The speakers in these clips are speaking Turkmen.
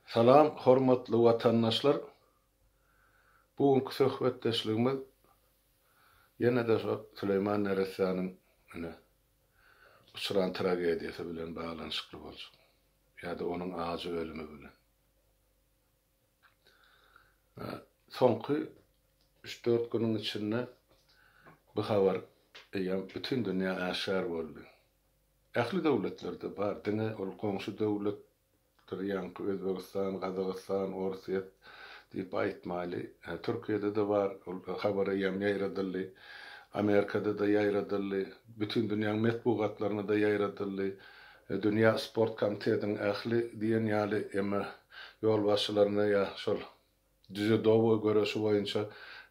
Salam, hormatly watandaşlar. Bugünkü söhbetdeşligimiz ýene-de Süleyman Neresanyň uçuran tragediýasy bilen baglanyşykly boljak. Ýa-da onuň ajy ölümi bilen. Soňky 3-4 günüň içinde bu habar bütün dünýä aşar boldy. Ähli döwletlerde bar, diňe ol goňşy döwlet ýa-da Özbegistan, Gazakystan, Orsiýa diýip aýtmaly. Türkiýede de bar, habara ýaýradyldy. Amerikada da ýaýradyldy. Bütün dünýäň metbugatlaryna da ýaýradyldy. Dünýä sport komitetiniň ähli diýen ýaly emma ýol başçylaryna ýa şol düze dowo görüşi boýunça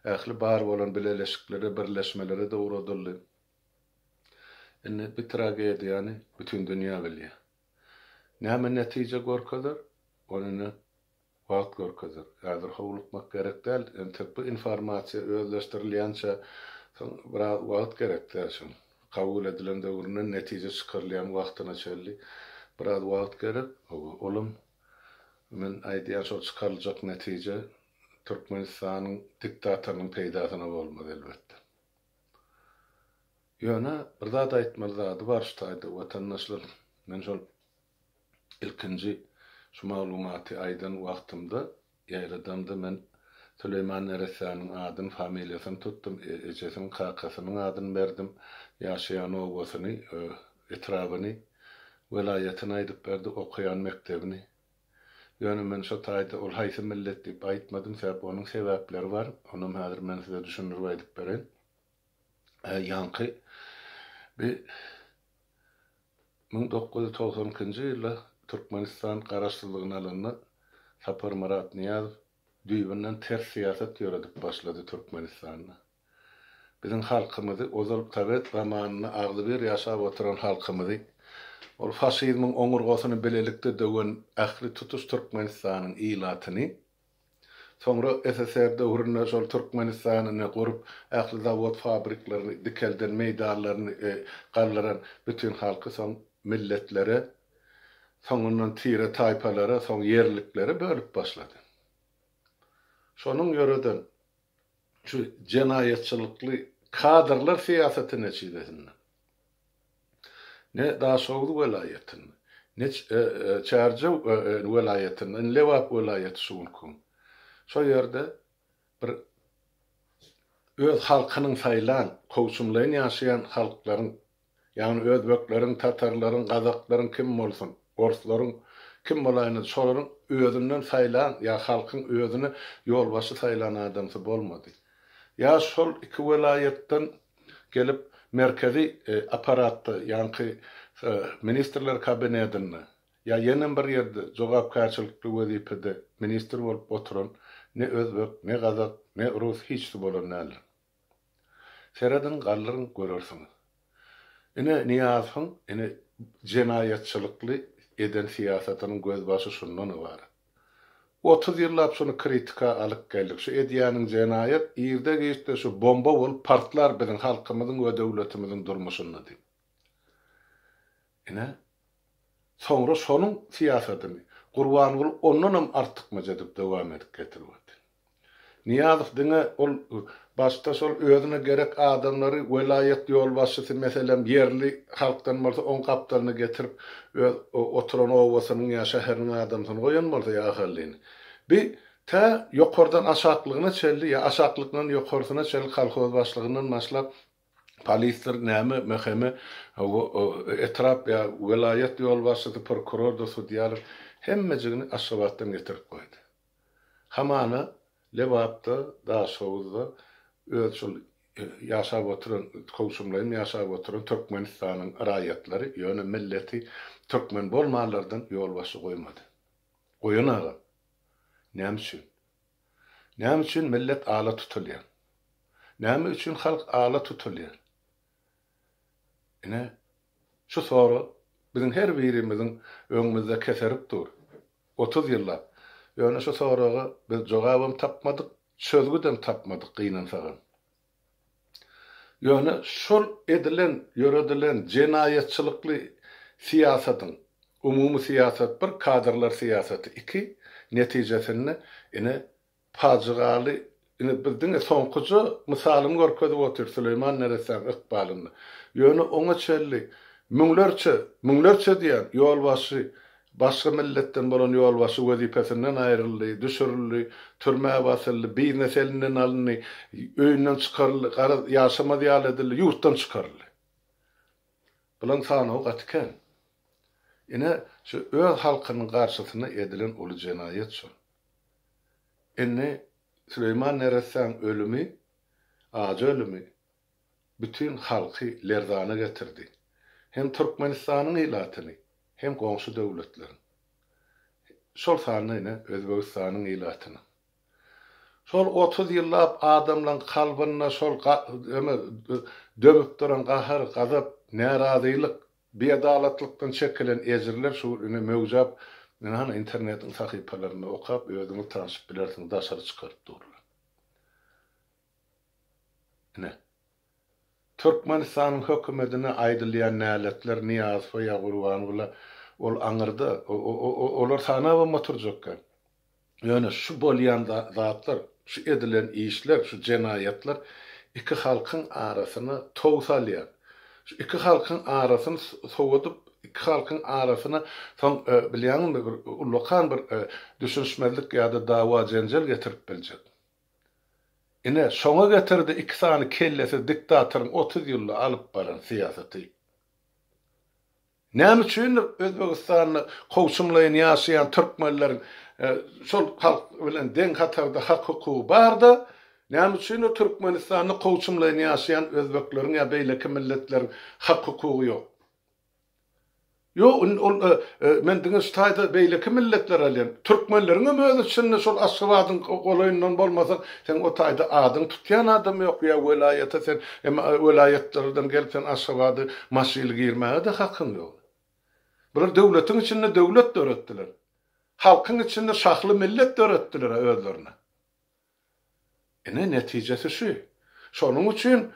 ähli bar bolan bileleşiklere, birleşmelere de uğradyldy. Bir tragediýany bütün dünýä bilýär. Näme netije gorkadyr? Onu wagt gorkadyr. Häzir howlukmak gerek däl. Bu informasiýa özleşdirilýänçe biraz wagt gerek däl. Kabul edilen döwründen netije çykyrylýan wagtyna çelli biraz wagt gerek. Olum men aýdýan şol çykaryljak netije Türkmenistanyň diktatorynyň peýdasyna bolmaz elbetde. Ýöne bir zat aýtmaly zady bar şutaýdy watandaşlar. Men şol ilkinji şu maglumaty aýdan wagtymda ýaýradamda men Süleyman Neresanyň adyny, familiýasyny tutdum, ejesiniň kakasynyň adyny berdim, ýaşaýan owasyny, etrabyny, welaýatyny aýdyp berdi, okuyan mektebini. Ýöne men şu taýda ol haýsy millet diýip aýtmadym, sebäp onuň sebäpleri bar. Onu häzir men size düşündirip aýdyp beren. Ýanky 1992-nji ýylda Türkmenistan garaşdyrlygyny alanda Sapar Marat Niýazow düýbünden ters siýasat ýöredip başlady Türkmenistanda. Biziň halkymyzy ozal tabet zamanyna agly bir ýaşap oturan halkymyzy ol faşizmiň oňurgasyny bilelikde döwen ähli tutuş Türkmenistanyň ilatyny soňra SSR döwründe şol Türkmenistanyny gurup ähli zawod fabriklaryny dikelden meýdanlaryny gallaran bütün halky soň milletlere soňundan tire taýpalara, soň ýerliklere bölüp başlady. Şonuň ýöreden şu jenaýetçilikli kadrlar siýasaty neçidesinde. Ne Daşowlu welaýatyny, ne Çarjy welaýatyny, ne Lewap welaýaty şuňkun. Şo ýerde bir öz halkynyň saýlan, kowşumlaryň ýaşaýan halklaryň, ýani özbeklaryň, tatarlaryň, gazaklaryň kim bolsun, orslaryň kim bolaýyny şolaryň özünden saýlan, ýa halkyň özüni ýolbaşy saýlan adamsy bolmady. Ýa şol iki welaýatdan gelip merkezi aparatda, ýani ministrler kabinetinde, ýa ýene bir ýerde jogapkarçylykly wezipede ministr bolup oturan ne özbek, ne gazak, ne rus hiçsi bolanlar. Seradan gallaryň görersiňiz. Niýazowyň jenaýetçilikli eden siýasatynyň gözbaşy şundan ibaret. 30 ýyllap şunu kritika alyp geldik. Şu edýäniň jenaýet ýerde geçdi şu bomba bolup partlar biziň halkymyzyň we döwletimiziň durmuşyny diýip. Soňra şonuň siýasatyny Gurban bolup ondan artykmaja diýip dowam edip getirýärdi. Niýazow diňe ol başta şol özüne gerek adamlary welaýat ýolbaşçysy meselem ýerli halkdan bolsa on kaptalyny getirip oturan owasynyň ýa şäheriniň adamsyny goýan bolsa ýa halliny. Ýokardan aşaklygyna çeldi, ýa aşaklykdan ýokarsyna çeldi kolhoz başlygyndan başlap polisler näme meheme etrap ýa welaýat ýolbaşçysy prokuror da sudyar hemmejigini aşgabatdan getirip goýdy. Hamana Lewapda, Daşowda öz şol ýaşap oturan kowşumlaryň ýaşap oturan Türkmenistanyň raýatlary ýöne milleti türkmen bolmalardan ýolbaşy goýmady. Goýanaga. Näme üçin? Näme üçin millet ala tutulýar? Näme üçin halk ala tutulýar? Şu soru biziň her birimiziň öňümizde keserip dur. 30 ýyllap. Ýöne şu soraga biz jogabym tapmadyk, çözgüdem tapmadyk gynansagan. Ýöne şol edilen, ýöredilen jenaýetçilikli siýasatyň umumy siýasat bir, kadrlar siýasaty iki, netijesinde ine pajygaly ine bildiň soňkuja misalymy görkezip otur Süleyman Neresen ykbalyny. Ýöne oňa çelli müňlerçe diýen ýolbaşy başga milletden bolan ýolbaşy wezipesinden aýryldy, düşürildi, türmäge basyldy, biznes elinden alındy, öýünden çykaryldy, ýaşama diýal edildi, ýurtdan çykaryldy. Bulan sanaw gatken. Ine şu öz halkynyň garşysyna edilen uly jenayet şu. Enne Süleyman Neresen ölümi, aja ölümi bütün halky lerzana getirdi. Hem Türkmenistanyň ilatyny, hem goňşy döwletlerin. Şol sanyna Özbegistanyň ilatyny. Şol 30 ýyllap adamlaryň kalbyna şol dömüp duran gahar, gazap, närazylyk, beadalatlıkdan çekilen ejirler şu ine mewjap internetin sahypalaryny okap özüňi tanışyp bilersiň daşary çykaryp durlar. Ne? Türkmenistanyň hökümetine aýdylýan näletler Niýazow ýa Gurbanguly ol aňyrda olar sanaba motorjakkan. Ýöne şu bolýan zatlar, şu edilen işler, şu jenayetler iki halkyň arasyny towsalýar. Şu iki halkyň arasyny sowadyp, iki halkyň arasyna soň bilýänmi ulakan bir düşünşmezlik ýa-da dawa jenjal getirip biljek. Ine şoňa getirdi iki sany kellesi diktatoryň 30 ýylla alyp baran siýasaty. Näme üçin Özbegistanyny gowşumlaýan ýaşaýan türkmenleriň şol halk bilen deň hatarda hak hukuky barda, näme üçin Türkmenistanyny gowşumlaýan ýaşaýan özbekleriň ýa beýleki milletleriň hak hukuky ýok. Yo, men diňe ştaýda beýleki milletler alýan. Türkmenleriň özü üçin şol Aşgabatyň golaýyndan bolmasa, sen o taýda adyň tutýan adam ýok ýa welayata sen welayetlerden gelip sen Aşgabady maşyly girmäge de hakyň ýok. Bular döwletiň içinde döwlet döretdiler. Halkyň içinde şahly millet döretdiler özlerine. Ene netijesi şu. Şonuň üçin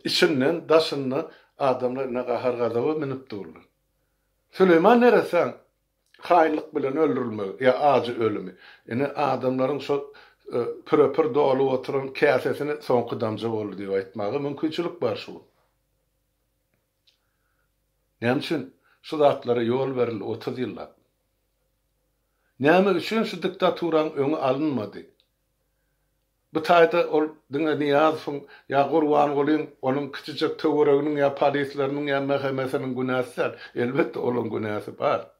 içinden daşyndan adamlar ne gahar gazaby minip durlar. Süleyman Neresen haýlyk bilen öldürilmegi ýa aja ölümi. Ene adamlaryň şo püröpür dolu oturan käsesini soňky damja boldy diýip aýtmagy mümkinçilik bar şu. Näme üçin şu zatlara ýol berildi 30 ýyllap? Näme üçin şu diktaturaň öňe alınmady? Bu taýda ol diňe Niýazow ýa Gurbangulyň onuň kiçijek töwereginiň ýa polisleriniň ýa mähemesiniň günäsi elbetde olan günäsi bar.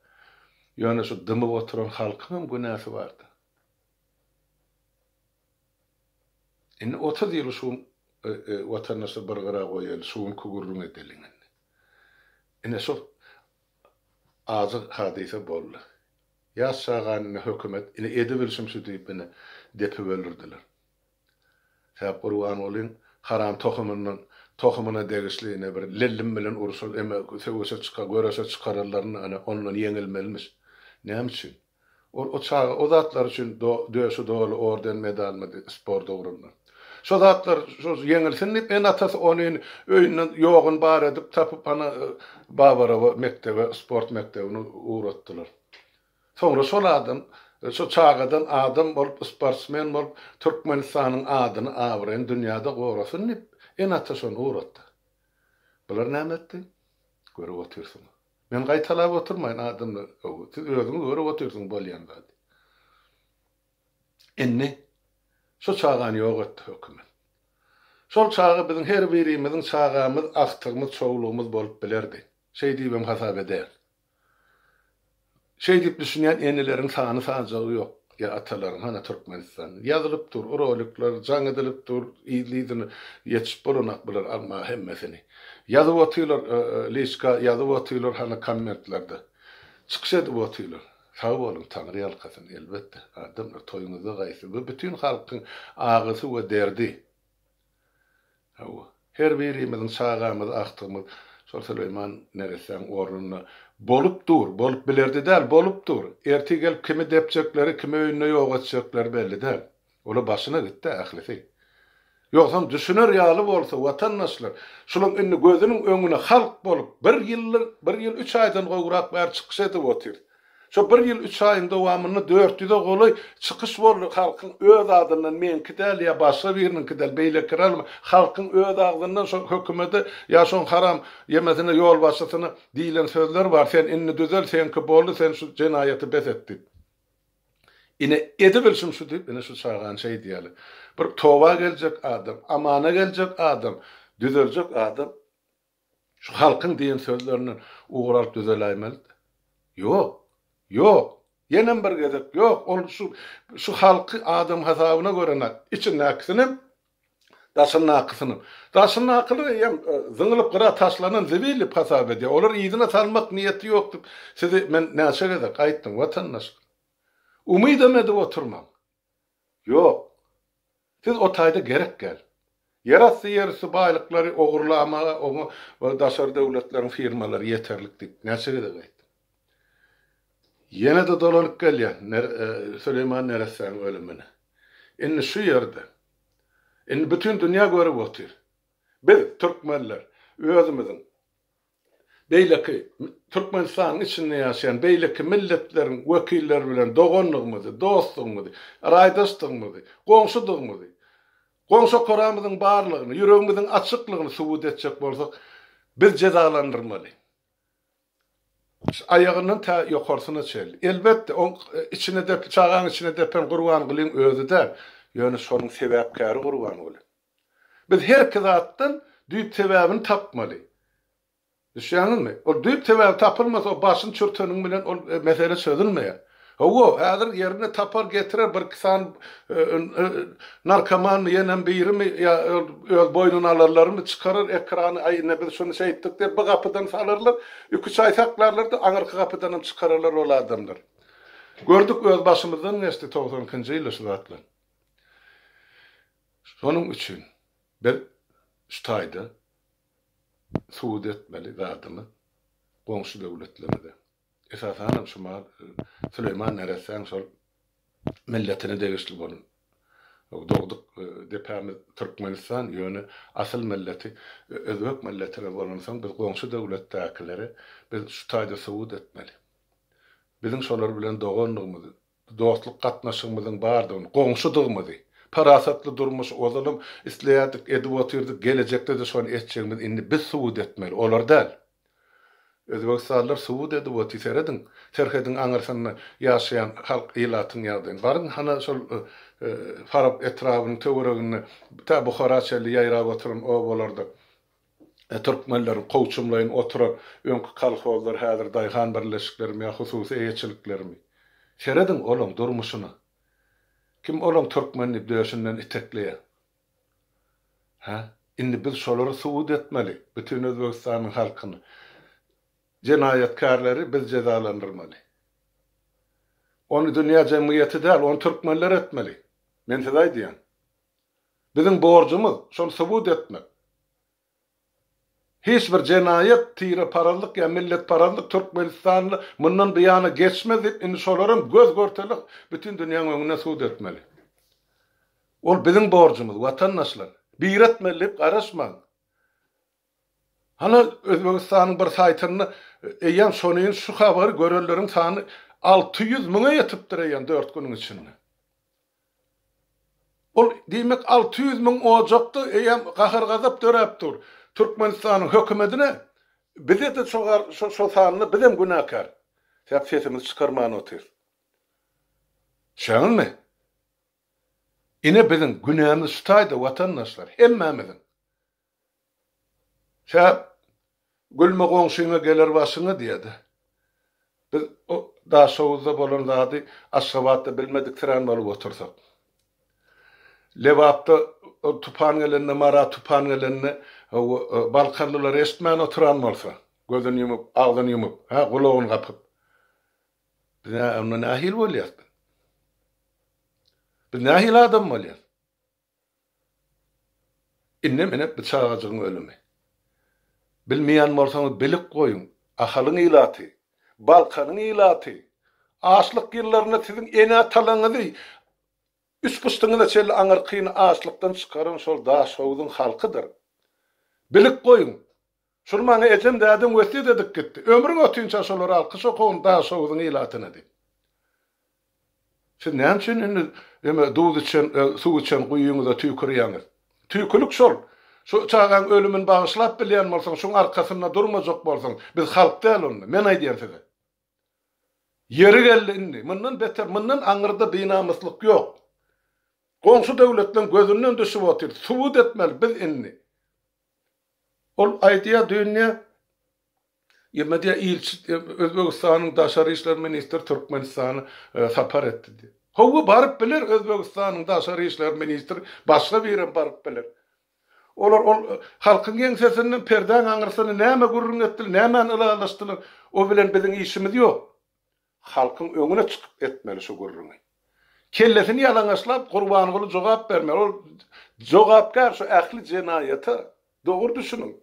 Ýöne şu dymyp oturan halkyň günäsi bardy. Ine 30 ýyl şu watandaşy bargara goýaly, şuň kugurluň edilingen. Ine şu azy hadise boldy. Ýaşagan hökümet ine edebilşim şu diýip beni depi öldürdiler. Häp Gurbangulyň haram tohumuna degisliğine bir lellim bilen uruşul sevgisi görese çıkarırlarını onunla yenilmelmiş. Näme üçin? O zatlar üçin döşü dolu orden medal spor dogrundan. Şo zatlar şo yenilsin dip en atasy onun öýünden ýogyn bar edip tapyp ana Babarow mektebe sport mektebini uğratdylar. Sonra şol adam şu çağadan adam bolup sportsmen bolup Türkmenistanyň adyny awren dünýäde gorasyn en ataşon uğratdy. Bular näme etdi? Görüp otursun. Men gaýtalap oturmaýyn adamlar. Siz özüňiz görüp otursun bolýan zat. Enne şu çağany ýok etdi hökümet. Şol çağı biziň her birimiziň çağamyz, aktygymyz, çoğulugymyz bolup bilerdi. Şey diýip hasap eder. Şey dip düşünýän eneleriň sany sajagy ýok. Ya atalaryň hana Türkmenistan ýazylyp dur, orolikler jaň edilip dur, ýylydyny ýetişip bolanok biler alma hemmesini. Ýazyp otylar liska, ýazyp otylar hana kommentlerde. Çykyş edip otylar. Sag bolun, Taňry ýalkasyn elbetde. Adamlar toýuňyza gaýsy, bu bütün halkyň agysy we derdi. Her birimiziň çağamyz, aktygymyz, şol Süleyman Neresen ornuny bolup bilerdi däl, bolup dur. Erti gelip kimi depjekleri, kimi öýüne ýok etjekleri belli däl. Ola başyna gitdi ählisi. Yoksam düşüner ýaly bolsa watandaşlar şulan indi gözünün öňüne halk bolup bir ýyl 3 aýdan gowrak bär çykyş edip otyr. Şo 1 ýyl 3 aýyň dowamyny 400-de goly çykyş boldy halkyň öz adyndan menki däl ýa başga biriniňki däl beýle kiralmy halkyň öz adyndan şo hökümeti ýa şoň haram ýemesine ýol başlatyny diýilen sözler bar. Sen inni düzel senki boldy sen şu jenaýaty besetdi. Ine edebilsim şu diýip ine şu çağan şey diýeli. Bir towa geljek adam, amana geljek adam, düzeljek adam şu halkyň diýen sözlerini uğraryp düzeläýmeli. Ýok. Ýok. Ýene bir gezek ýok. Ol şu halky adam hasabyna görene içinde aksinem daşyny akysyny. Daşyny akyly ýa zyňylyp gyra taşlanan zebili hasap edýär. Olar ýygyna salmak niýeti ýok. Sizi men näçe gezek aýtdym watandaş. Umyd edip oturmam. Ýok. Siz o taýda gerek gel. Yaratsa yerisi baýlyklary ogurlamaga o daşar döwletleriň firmalary ýeterlik diýip näçe gezek aýtdym. Yine de dolanyp gelýär. Süleyman Neresäň ölümine. Indi şu ýerde. Indi bütün dünýä görüp otyr. Biz türkmenler özümiziň beýleki Türkmenistanyň içinde ýaşaýan beýleki milletleriň wekilleri bilen dogonlygymyzy, dostlygymyzy, araýdaşlygymyzy, goňşulygymyzy, goňşu koramyzyň barlygyny, ýüregimiziň açyklygyny subut etjek bolsak, biz cezalandyrmaly. Ayağının ta yokarsyna çel. Elbette on içine de çağan içine depen Gurban Gulyň özü de ýöne şonuň sebäpkäri Gurban Guly. Biz her kizatdan düýp sebäbini tapmaly. Düşünýärmi? O düýp sebäbi tapylmasa o başyny çürteniň bilen o mesele çözülmeýär. Owo häzir ýerine tapar getirer bir kisan narkoman ýenen birimi ýa öz boýnuny alarlarmy çykarar ekrany aýyna biz şonu şeýitdik diýip bu gapydan salarlar, iki çaý saklarlar da aňyrky gapydan çykararlar ol adamlar. Gördük öz başymyzdan näçe 90-njy ýyly şu zatlar. Şonuň üçin bir şu taýda suud etmeli zadymy goňşy döwletlerinde. Esasen şuma Süleyman Neresäň şol milletine degişli bolun. Dogduk depämiz Türkmenistan ýöne asyl milleti özbek milletine bolansaň biz goňşy döwletdäkileri biz şu taýda suud etmeli. Biziň şolar bilen dogonlygymyzy, dostluk gatnaşygymyzyň bardygyny, goňşulygymyzy, parasatly durmuş ozalym isleýärdik, edip otyrdyk, gelecekde de şonu etjegimiz indi biz suud etmeli. Olar däl. Özbekistanlar suud edip otyseredin, serhedin aňyrsyny ýaşaýan halk ýylatyň ýagdaýyn. Baryn hana şol farap etrabyny töweregini ta Buhara şäherli ýaýrap oturan o bolardy. Türkmenlerin kowçumlaryň oturan öňkü kolhozlar häzir daýhan birleşiklerimi ýa hususy eýetçiliklerimi. Seredin olaň durmuşyna. Kim olaň türkmenlik döşünden itekleýär? Ha? Indi biz şolary suud etmeli. Bütün Özbekistanyň halkyny. Jenaýatkarlary biz cezalandyrmaly. Onu dünýä jemgyýeti däl, onu türkmenler etmeli. Men size aýdýan. Biziň borjumyz şonu subut etmek. Hiç bir jenaýat, tire paralyk ýa millet paralyk Türkmenistanly mundan beýana geçmez diýip indi şolaryň göz görtelik bütün dünýäniň öňüne suud etmeli. Ol biziň borjumyz, watandaşlar. Bir etmeli, garaşmaň. Hana Özbekistanyň bir saýtyny eýen şonyn şu habary görelleriň sany 600 000'a ýetipdir eýen 4 güniň içinde. Ol diýmek 600 000 ojakdy eýen gahar gazap döräpdir. Türkmenistanyň hökümetine bize de şo sanyny bizem günäkär. Täp sesimiz çykarman otyr. Şäňmi? Ine biziň günämiz şutaýda watandaşlar, hemmemiziň. Şäp gülme goňşyňa geler başyňa diýdi. Biz o daşawuzda bolan zady Aşgabatda bilmedik tren bolup otursak. Lewapda tupan gelende, mara tupan gelende Balkanlylar eşitmän oturan bolsa, gözüni ýumyp, agzyny ýumyp, gulagyny gapyp. Biz onu nähil bolýar? Biz nähil adam bolýar? Inne mene bıçağacığın ölümü. Bilmeýän bolsaňyz bilik goýun. Ahalyň ýylaty, Balkanyň ýylaty, açlyk ýyllaryna siziň ene talaňyzy Üç pıstığını da çeli aňyrkyny açlykdan çykaran şol Daşowdyň halkydyr. Bilik goýun. Şol maňa ejem dädin wesiýet edip gitdi. Ömrüň ötünçe şolar alky şokoň Daşowdyň ilatyny di. Sen näme üçin indi duz için, suw için goýuňyza tüýkürýäňiz? Tüýkülük şol. Şu çağan ölümün bağışlap bilýän bolsaň, şoň arkasynda durmajak bolsaň, biz halk däl onu. Men aýdýar size. Yeri geldi indi. Mundan beter, mundan aňyrda beýnamyslyk ýok. Goňşy döwletden gözünden düşüp otyr. Subut etmeli biz indi. Ol aýdýa dünýä ýemediýä Özbegistanyň daşary işler ministri Türkmenistany sapar etdi. Howu baryp biler Özbegistanyň daşary işler ministri başga bir ýere baryp biler. Olar halkyň ýeňsesinden perden aňyrsyny näme gurrun etdiler, näme ılalaşdylar. O bilen biziň işimiz ýok. Halkyň öňüne çykyp etmeli şu gurruny. Kellesini ýalaňaçlap Gurbanyňly jogap bermeli. Ol jogapkar şu ähli jenaýaty dogry düşünün.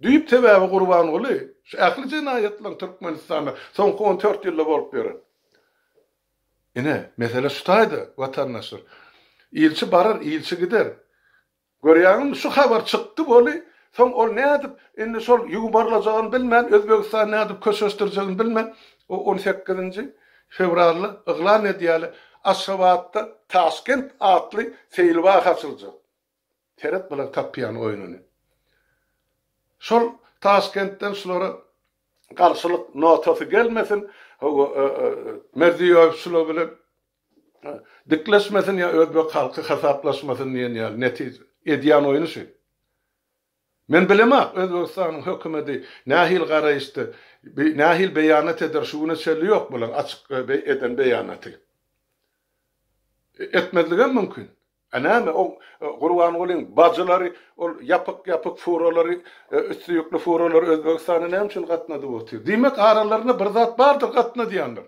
Düýüp sebäbi Gurbanyňly şu ähli jenaýatlaryň Türkmenistanda soňky 14 ýylda bolup beren. Ine mesele şutaýdy watandaşlar. Ilçi barar, ilçi gider. Görýäňmi şu habar çykdy boly. Soň ol nädip indi şol ýubarlajagyny bilmän, Özbegistan nädip köşeşdirjegini bilmän. O 18 fevralda ıglan edýäli Aşgabatda Taşkent atly feýilbag açyljak. Teret bilen tapýan oýunyny. Şol Taşkentden sonra garşylyk notasy gelmesin, Merdiýew şol bilen dikleşmesin ýa Özbek halky hasaplaşmasyn diýen ýa netije edýän oýuny şu. Men bilemok Özbegistanyň hökümeti nähil garaýşdy, nähil beýanat eder, şuny şerli ýok bolan açyk eden beýanaty. Etmediligi mümkin. Aname o Gurbanyň bajylary, ol yapyk furalary, üstü ýüklü furalary Özbegistanyň näme üçin gatnady boldy? Diýmek aralarynda bir zat bardyr gatnady ýandyr.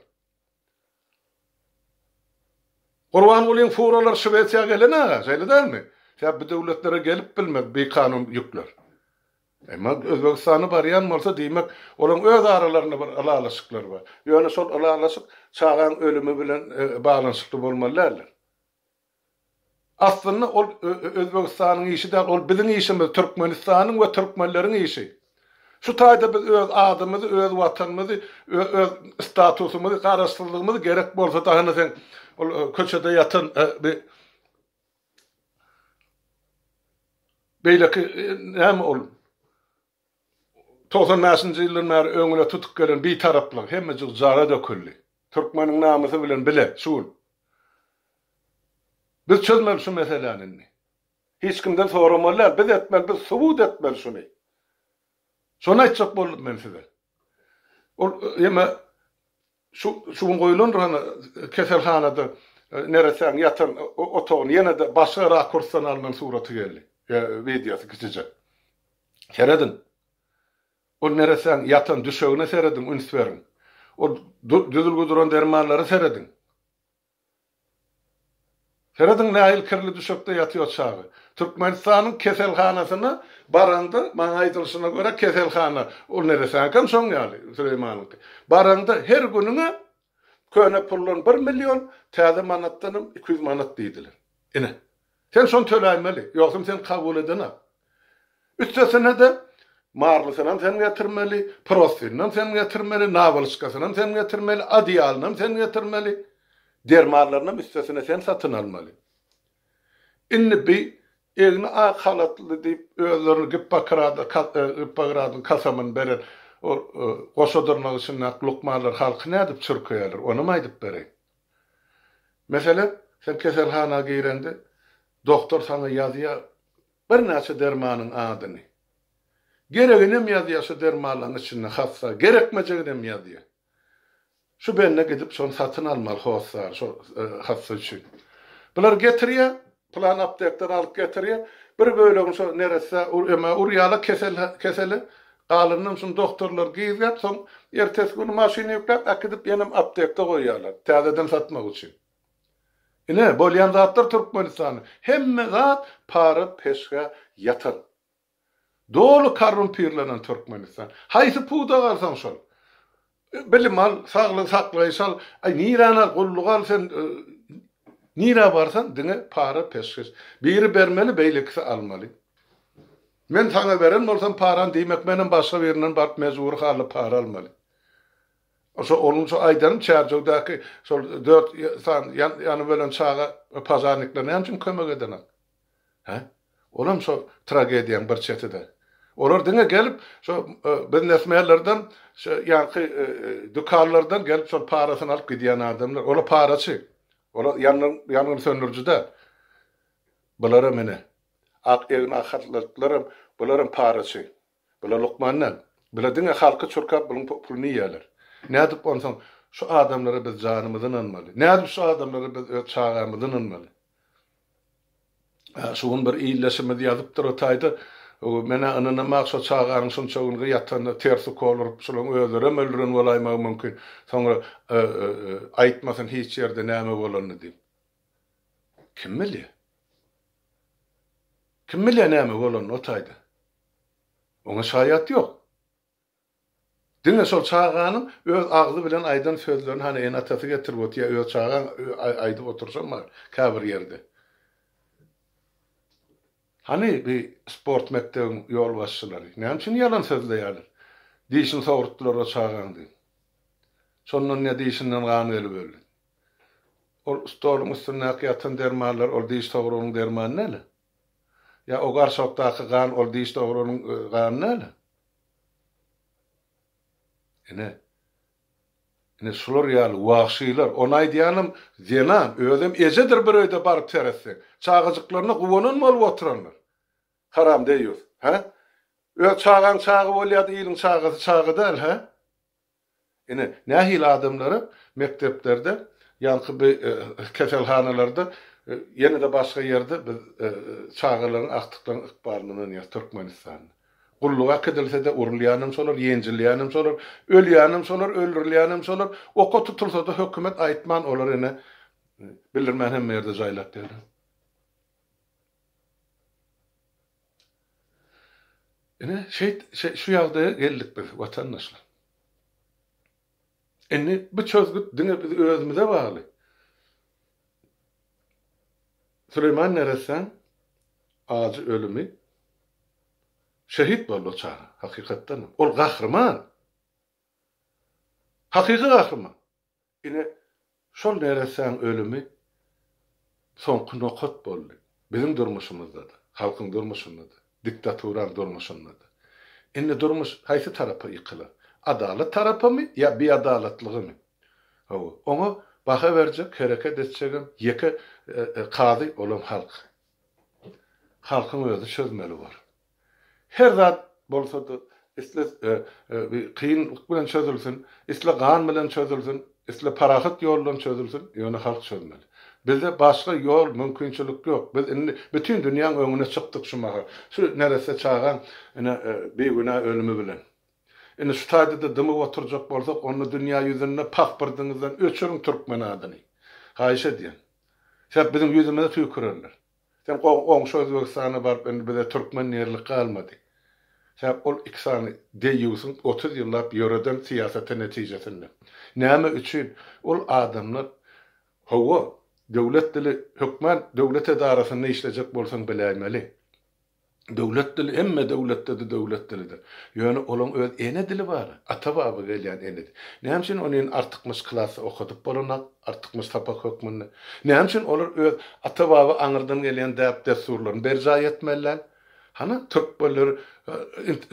Gurbanyň furalary Şweýsiýa gelene, şeýle dälmi? Şäp bu döwletlere gelip bilmek bir kanun ýükler. Emma Özbegistany barýan bolsa diýmek, olaň öz aralaryna bir alalaşyklar bar. Ýöne şol alalaşyk çağan ölümi bilen baglanyşykly bolmalylar. Aslında ol Özbegistanyň işi de ol biziň işimiz, Türkmenistanyň we türkmenleriň işi. Şu taýda biz öz adymyzy, öz watanymyzy, öz statusymyzy, garaşdyrlygymyzy gerek bolsa da sen ol köçede ýatan bir beýleki näme ol 90-njy ýyllaryň bäri öňüne tutup gelen bir taraplyk hemme jara döküldi. Türkmeniň namysy bilen bile şul. Biz çözmeli şu meseleni. Hiç kimden soramalylar, biz etmeli, biz subut etmeli şunu. Şonu aýtjak bolup men size. Ol ýeme şuň goýulan keselhanada neresen ýatan otogyny ýene-de başga rakursdan alynan suraty geldi. Videosu kiçije. Seredin. Ol neresen ýatan düşegine seredin, ünswerin. Ol düzülgü duran dermanlary seredin. Seredin nähil kirli düşekde ýatýar çagy. Türkmenistanyň keselhanasyna baranda, maňa aýdylyşyna görä keselhana, ol neresen kan şoň ýaly, Süleýmanyňky. Baranda her günüňe köne pullan 1 million, täze manatdan 200 manat diýdiler. Ine. Sen şonu töläýmeli, ýoksa sen kabul edene. Üstesine de marlysyny sen getirmeli, prostyny sen getirmeli, nawalşkasyny sen getirmeli, adiýalyny sen getirmeli. Dermarlaryny üstesine sen satyn almaly. Inni bi egni halatly diýip özlerini gippagrady kasamyn beren o goşadyrmak üçin lukmalar halky nädip çürkeýärler, onu aýdyp bereyim. Mesela sen keselhana girende doktor sana ýazýar bir näçe dermanyň adyny. Geregini ýazýar şu dermanlaryň içinde hassa, gerekmejegini ýazýar. Şu benne gidip şonu satın almalı hossar, şu hassa üçün. Bular getirýär, plan aptekden alıp getirýär. Bir bölegi şu nerese urýala keseli galynyň şun doktorlar giyip soň ertesi günü maşyna ýükläp akydip ýene aptekde goýýarlar, täzeden satmak üçün. Ine bolýan zatlar Türkmenistany hemme zat para peşga ýatan. Dolu korrumpirlenen Türkmenistan. Haýsy puda galsaň şol. Bilim al, sağlyk saklaýsal, ay niýrana gullugal sen Nira barsan dine para peşkes. Biri bermeli beylekisi almalı. Men sana veren bolsam paran demek menin başka birinden barıp mezur halı para almalı. Oso onun so aydanım çarjodaki sol 4 san yani bölen çağa pazarlıklarına hem kömek edenek. Ha? Olam so tragediyan bir çetede. Olar dine gelip so ben nesmelerden yani dukarlardan gelip so parasını alıp gidiyen adamlar. Ola parası. Ola yanın söndürücüde. Bulara mene. Ak evin akhatlarım buların parası. Bula Lokman'dan. Bula dine halkı çurkap bunun pulunu yiyorlar. Ne edip onsan şu adamları biz canımızdan almalı. Ne edip şu adamları biz çağımızdan almalı. Şuun bir iyilleşimi yazıptır o tayda. Mene anınamak so çağağın son çoğunluğu yatanda tersi kolur. Şulun öldürüm olaymak mümkün. Sonra aytmasın hiç yerde neyme olanı diyeyim. Kim biliyor? Kim biliyor neyme olanı o tayda? Ona şayet yok. Dine sol çağağının öz ağzı bilen aydan sözlerini hani en atası getirip otuya öz çağağın ayda otursam var. Kabir yerde. Hani bir sport mektebin yol başçıları. Ne için yalan sözleyerler? Dişin soğurttular o çağağın değil. Sonunun ne dişinden kanı eli böyle. O stolun üstüne yatan dermanlar, o diş soğurunun dermanı neyle? Ya o garsoktaki kan, o diş soğurunun kanı neyle? Ne şular yalı, vahşiler. Onay diyanım, zenan, özüm ezedir bir öyde barıp teresin. Çağıcıklarına kuvanın mı olup oturanlar? Haram deyiyor. Ha? Çağın çağı olyadı, iyilin çağı değil. Ha? Nehil adamları mekteplerde, yankı bir keselhanalarda, yine de başka yerde çağıların aktıklarının ıkbarlığının ya Türkmenistan'da. Kulluğa kedilse de urlayanım solar, yencilyanım solar, ölyanım solar, öldürlyanım solar. Oku tutulsa da hükümet aytman olur yine. Bildirmen hem yerde zaylak derler. Yine şu yağda geldik biz vatandaşlar. Bu çözgüt dine biz özümüze bağlı. Süleyman Neresen ağacı ölümü şehit boldu o çağa, hakikatten. Ol kahraman. Hakiki kahraman. Yine şol Neresen ölümü son nokot boldu. Bizim durmuşumuzda da, halkın durmuşunda da, diktaturan durmuşunda da. Yine durmuş haysi tarafı yıkılı. Adalet tarafı mı ya bir adaletliği mi? Onu baka verecek, hareket edeceğim, yeke kadı olan halk. Halkın özü çözmeli var. Her zat bolsa da isle bir kıyınlık bilen çözülsün, isle gan bilen çözülsün, isle parahat yollan çözülsün, yani halk çözmeli. Bizde başka yol, mümkünçülük yok. Biz bütün dünyanın önüne çıktık şu maha. Şu neresi çağın bir günah ölümü bilen. Şu tayda dımı oturacak bolsak, onu dünya yüzüne paspırdığınızdan öçürün Türkmen adını. Hayşe diyen. Sen bizim yüzümüze tüykürürler. Sen on şu Özbekistan'a barıp bize Türkmen yerlik kalmadı. Sen ol ikisani deyiyorsun 30 yıllar yöreden siyasete neticesinde. Näme üçün ol adamlar hava devlet dili hükmen devlet idarasında işleyecek bolsan bilemeli. Devlet dili emme devlette de devlet dilidir. Yani olan öz ene dili var. Atababı gelyen ene. Näme üçün onun artıkmış klası okudup bolanak artıkmış tapak hükmünde. Näme üçün olur öz atababı anırdan gelyen dep desturlarını berca etmeler. Hana Türk bolları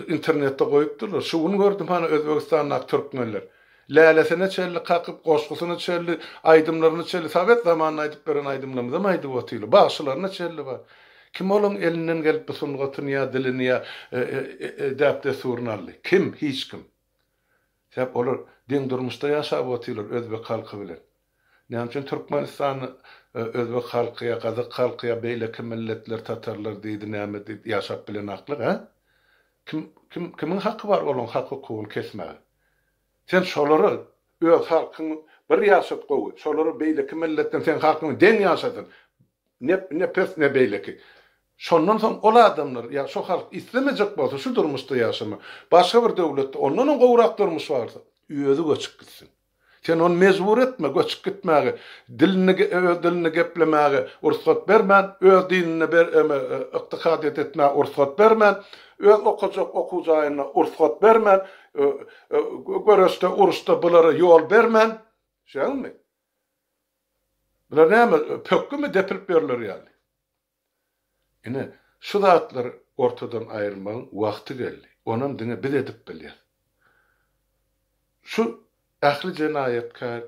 internette koyupdurlar. Şunu gördüm hana Özbekistan'da Türkmenler. Lälesine çelli kakıp koşkusuna çelli aydımlarını çelli Sovet zamanına aydıp beren aydımlarımıza maydı otylu. Başlarına çelli var. Kim olun elinden gelip bu sungatını ya dilini ya depte surnallı. Kim? Hiç kim. Hep olur din durmuşta yaşap otylu Özbek halkı bilen. Näme üçin Türkmenistan'ı Özbek halkyya, Kazak halkyya beýleki milletler, Tatarlar diýdi, näme diýdi, ýaşap bilen aklyk, ha? Kimin hakkı var olan hakkı kul kesmäge? Sen şolary öz halkyň bir ýaşap gowy, şolary beýleki milletden sen halkyň den ýaşadyn. Ne pes ne beýleki. Şondan soň ol adamlar, ya şu halk islemejek bolsa şu durmuşda ýaşama. Başga bir döwletde ondan gowrak durmuş barsa, özü göçüp gitsin. Sen onu mecbur etme, göçüp gitmäge, dilini geplemäge ursat bermän, öz dinine yktykadet etmäge ursat bermän, öz okujaýyna ursat bermän, görüşde uruşda bulara yol bermän. Şeňmi? Bular näme pökkümi depilip berler ýaly. Ine şu zatlar ortadan aýyrmagyň wagty geldi. Onam diňe bir edip bilýär. Şu ähli jenaýetkär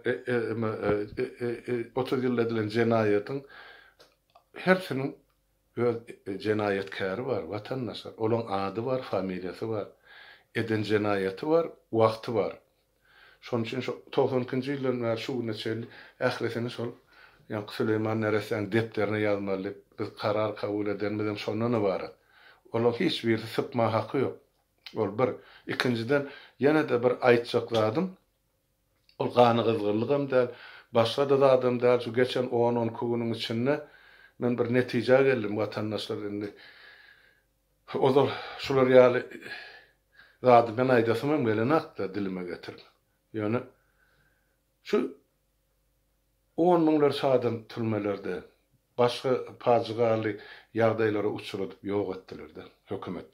30 ýyl edilen jenaýetin hersiniň öz jenaýetkäri bar, watandaşlar. Olaň ady bar, familiýasy bar, eden jenaýeti bar, wagty bar. Şonuň üçin 90-njy ýyllar şu neçe ählisini şol Ýa Süleyman Nereseň depderine ýazmaly, biz karar kabul edenmeden şondan bar. Olaň hiç bir sypma haky ýok. Ol bir. Ikinciden ýene-de bir aýtjakladym. Ol gany gyzgynlygam däl, başga da adam däl. Şu geçen 10-10 kugunyň içinde men bir netije geldim watandaşlar indi. Ozal şular ýaly zady men aýdasym gelen akda dilime getirdim. Ýöne şu 10 miňler şadym türmelerde başga pajygaly ýagdaýlara uçurup ýok etdiler de hökümet.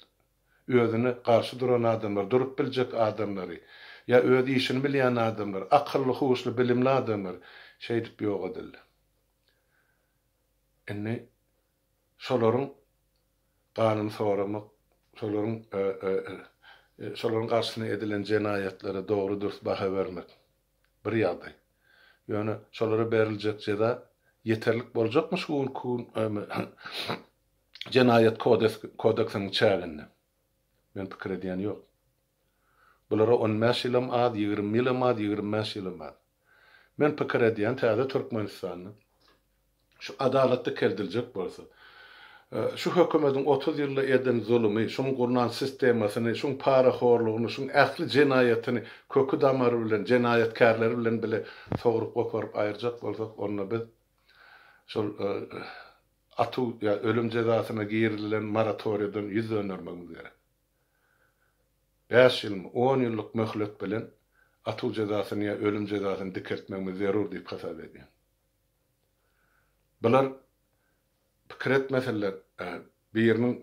Özüne karşı duran adamlar, durup biljek adamlary, ya öz işini bilýän adamlar, akylly, huşly, bilimli adamlar şeýdip ýok edildi. Enne şolaryň kanun soramak, şolaryň karşyna edilen jenaýetlere dogry dürüst baha bermek bir ýagdaý. Ýöne şolara beriljek jeda yeterlik boljakmy şu jenaýet kodeksiň çäginde. Men pikir edýän ýok. Bulara 15 ýylam ad, 20 ýylam ad, 25 ýylam ad. Men pikir edýän täze Türkmenistanyň şu adalatda keldiljek bolsa, şu hökümetiň 30 ýylda eden zulmy, şuň gurnan sistemasyny, şuň para horlugyny, şuň ähli jenaýetini kökü damary bilen, jenaýetkärleri bilen bile soňrup goparyp aýyrjak bolsak, onda biz şol ölüm cezasyna giýerilen moratoriýadan ýüz dönermemiz gerek. 5 ýyl, 10 ýyllyk möhlet bilen atu cezasyny ýa ölüm cezasyny dikeltmemiz zerur diýip hasap edýär. Bular pikir etmeseler, biriniň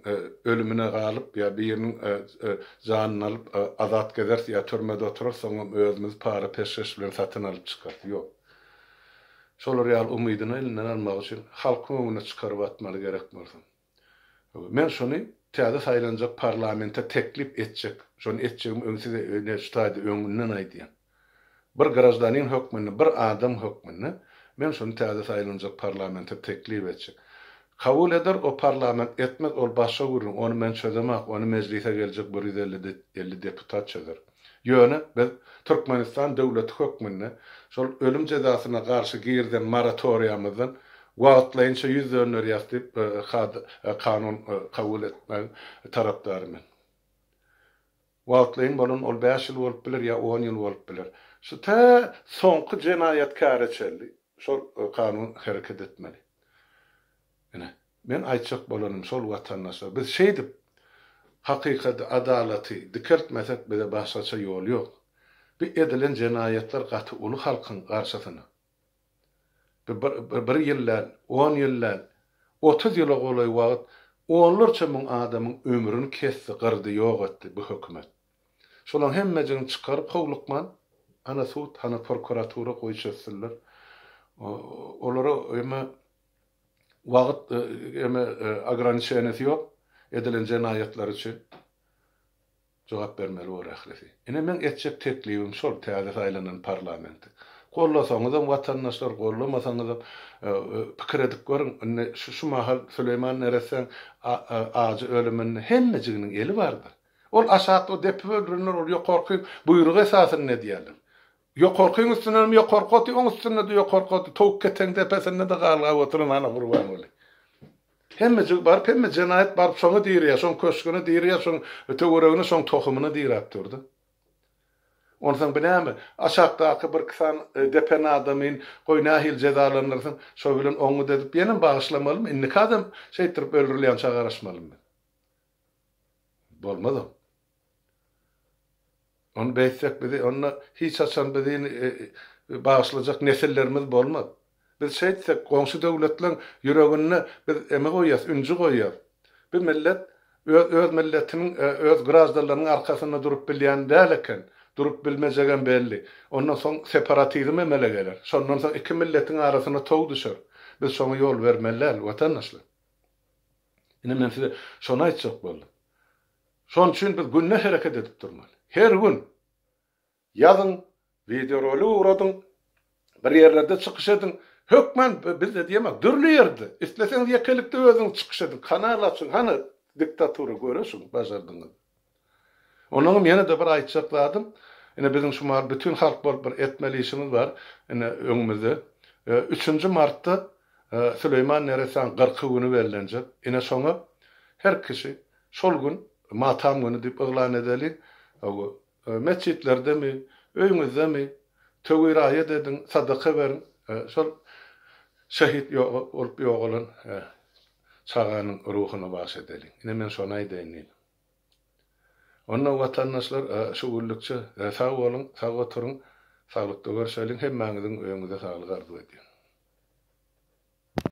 ölümine galyp ýa biriniň janyny alyp azat gezerse ýa türmede oturar, soňra özümiz para peşkeş bilen satyn alyp çykar. Ýok. Şolar ýaly umydyny elinden almak üçin halk öňüne çykaryp atmaly gerek bolsa. Men şonu täze saýlanjak parlamenta teklip etjek. Şonu etjegim öňsüze öňe öňünden aýdýan. Bir grajdanin hökmüni, bir adam hökmüni men şonu täze saýlanjak parlamenta teklip etjek. Kabul eder o parlament etmez ol başa gurun. Onu men çözemek, onu meclise gelecek 150 deputat çözer. Ýöne biz Türkmenistan döwleti hökmünde şol ölüm cezasyna garşy girden moratoriýamyzdan wagtlaýynça 100 döner ýastyp kanun kabul etmek tarapdaryman. Wagtlaýyn bolan ol 5 ýyl bolup biler ýa 10 ýyl bolup biler. Şu ta soňky jenaýetkär çeldi. Şol kanun hereket etmeli. Men aýtjak bolanym şol watandaşlar, biz şeýdip hakykaty, adalaty dikeltmesek bize başgaça ýol ýok. Bir edilen jenaýetler gaty uly halkyň garşysyna. Bir ýyllar, 10 ýyllar, 30 ýyla golaý wagt, onlarça müň adamyň ömrüni kesdi, gyrdy, ýok etdi bu hökümet. Şolaň hemmejini çykaryp howlukman, ana sud, ana prokuratura goýşyrsylar. Olara wagt agraniçenesi ýok, edilen jenaýetler üçin jogap bermeli bolar ählisi. Ine men etjek teklibim şol täze saýlanan parlamenti. Gollasaňyzam watandaşlar, gollamasaňyzam pikir edip görüň. Şu mahal Süleyman Nereseň agy ölümini hemmejiginiň eli bardyr. Ol aşağı o depip öldürünür, ol ýok korkuň buyrug esasyny ne diýerler. Ýok korkuň üstüne mi ýok korkaty, oň üstüne de ýok korkaty, towuk keteň tepesinde de galga oturan ana gurban boly. Hemmejig bar, hemme jenaýet bar, şoňa diýýär, şoň köşküne diýýär, şoň töweregine, şoň tohumyna diýýär durdy. Ondan bilemi aşağıdaki bir kısan depen adamın goýnahil cezalanırsın, şo bilen oňu dedip ýene bağışlamalym, innik adam şeýtirip öldürilýän çagaraşmalym. Bolmady. On beýsek bizi, onna hiç açan bizi bağışlayacak nesillerimiz bolmaz. Biz şeýtsek, goňşy döwletleň ýüregine biz eme goýýas, üncü goýýas. Bir millet öz milletiniň, öz grazdanlarynyň arkasyna durup bilýän däl eken, durup bilmejegen belli. Ondan soň separatizm emele geler. Şondan soň iki milletiň arasyna tow düşer. Biz şoňa ýol bermeler, watandaşlar. Ine men size şonu aýtjak boldum. Şon üçin biz günne hereket edip durmaly. Her gün ýazyn, video rolu uradın, bir yerlerde çykyş edin. Hökmen biz de diýemek, dürli ýerde. Isleseň ýekelikde özüň çykyş edin, kanal açyň, hany diktatury göresin, bajardyňyz. Onuň mene de bir aýtjak zadym. Ine bizim şumar bütün halk bolup bir etmeli işimiz var. Ine öňümizde 3. martda Süleyman Neresan 40 günü bellenjek. Ine şoňa her kişi şol gün matam günü diýip eglan edeli. Mescitlerde mi, öýüňizde mi töwiraýet edin, sadaka berin. Şol şehit olup ýogalan çağanyň ruhuny baş edeli. Ine men şonu aýdýan. Onda watandaşlar şu güllükçe sağ olun, sağ oturun, sağlıkda görüşelim, hemmäňiziň öýüňize sağlyk arzu edýän.